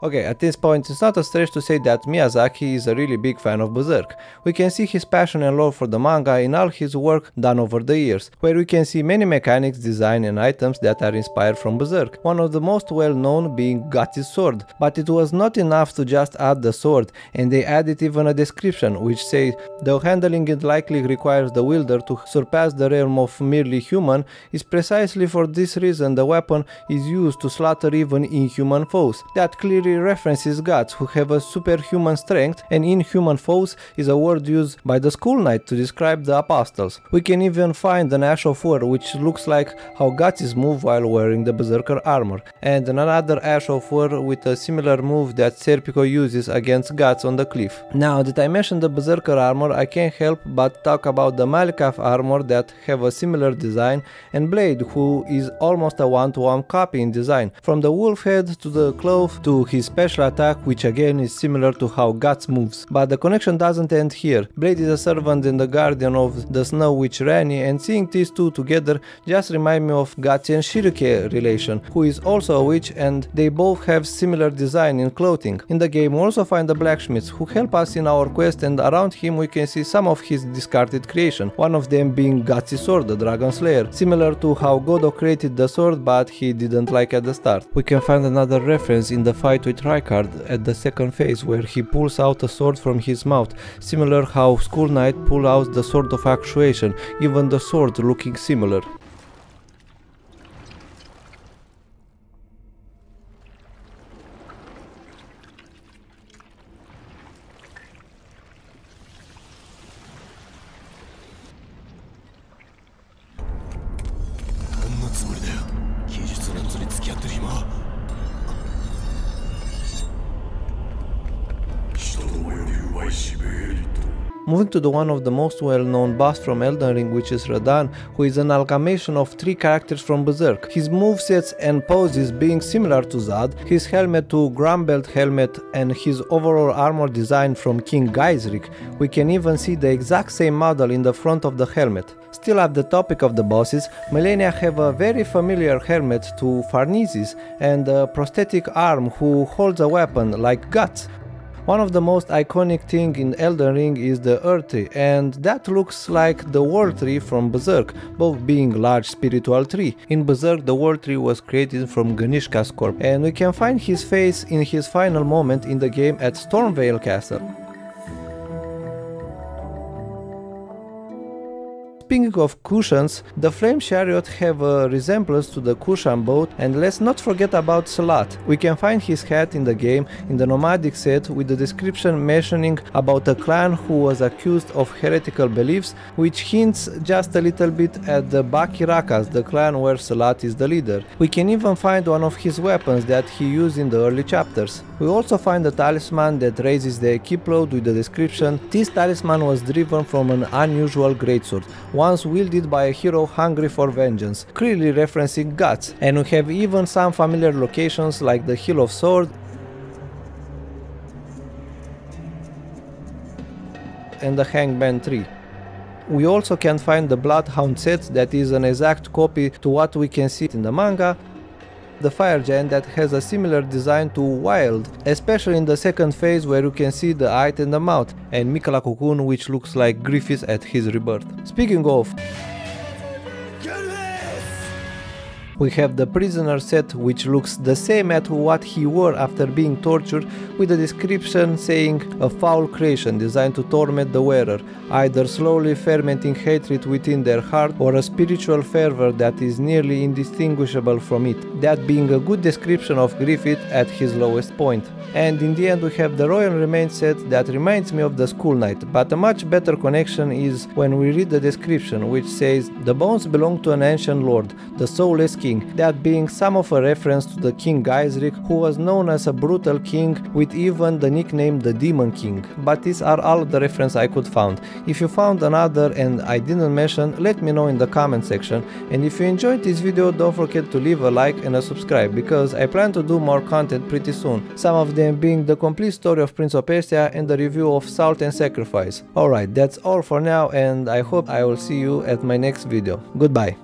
Okay, at this point it's not a stretch to say that Miyazaki is a really big fan of Berserk. We can see his passion and love for the manga in all his work done over the years, where we can see many mechanics, design and items that are inspired from Berserk, one of the most well known being Guts' sword. But it was not enough to just add the sword, and they added even a description which says, though handling it likely requires the wielder to surpass the realm of merely human, is precisely for this reason the weapon is used to slaughter even inhuman foes. That clearly references gods who have a superhuman strength, and inhuman foes is a word used by the School Knight to describe the apostles. We can even find an Ash of War which looks like how Guts move while wearing the Berserker armor, and another Ash of War with a similar move that Serpico uses against Guts on the cliff. Now that I mentioned the Berserker armor, I can't help but talk about the Malkav Armor that have a similar design, and Blade, who is almost a one-to-one copy in design, from the wolf head to the claw to his special attack, which again is similar to how Guts moves. But the connection doesn't end here. Blade is a servant and the guardian of the Snow Witch Rani, and seeing these two together just remind me of Guts and Shirike relation, who is also a witch, and they both have similar design in clothing. In the game we also find the blacksmiths who help us in our quest, and around him we can see some of his discarded creation, one of them being Guts' sword, the Dragon Slayer, similar to how Godot created the sword but he didn't like at the start. We can find another reference in the fight with Rykard at the second phase, where he pulls out a sword from his mouth, similar how School Knight pull out the sword of actuation, even the sword looking similar. Moving to the one of the most well-known boss from Elden Ring, which is Radhan, who is an amalgamation of three characters from Berserk, his movesets and poses being similar to Zod, his helmet to Grumbelt helmet, and his overall armor design from King Gaisric. We can even see the exact same model in the front of the helmet. Still at the topic of the bosses, Malenia have a very familiar helmet to Farnese's and a prosthetic arm who holds a weapon like Guts. One of the most iconic thing in Elden Ring is the Earth Tree, and that looks like the World Tree from Berserk, both being large spiritual tree. In Berserk the World Tree was created from Ganishka's corpse, and we can find his face in his final moment in the game at Stormveil Castle. Speaking of cushions, the Flame Chariot have a resemblance to the cushion boat, and let's not forget about Salat. We can find his hat in the game in the nomadic set with the description mentioning about a clan who was accused of heretical beliefs, which hints just a little bit at the Bakirakas, the clan where Salat is the leader. We can even find one of his weapons that he used in the early chapters. We also find a talisman that raises the equip load with the description, this talisman was driven from an unusual greatsword, once wielded by a hero hungry for vengeance, clearly referencing Guts, and we have even some familiar locations like the Hill of Sword and the Hangman Tree. We also can find the Bloodhound set that is an exact copy to what we can see in the manga, the Fire Giant that has a similar design to Wild, especially in the second phase where you can see the eye and the mouth, and Mikala Cocoon which looks like Griffiths at his rebirth. Speaking of, we have the Prisoner set which looks the same as what he wore after being tortured, with a description saying a foul creation designed to torment the wearer, either slowly fermenting hatred within their heart or a spiritual fervor that is nearly indistinguishable from it, that being a good description of Griffith at his lowest point. And in the end we have the Royal Remains set that reminds me of the School Knight, but a much better connection is when we read the description which says the bones belong to an ancient lord, the soulless king, that being some of a reference to the King Gaisric, who was known as a brutal king with even the nickname the Demon King. But these are all the reference I could find. If you found another and I didn't mention, let me know in the comment section, and if you enjoyed this video don't forget to leave a like and a subscribe, because I plan to do more content pretty soon, some of them being the complete story of Prince of Persia and the review of Salt and Sacrifice. Alright, that's all for now, and I hope I will see you at my next video. Goodbye.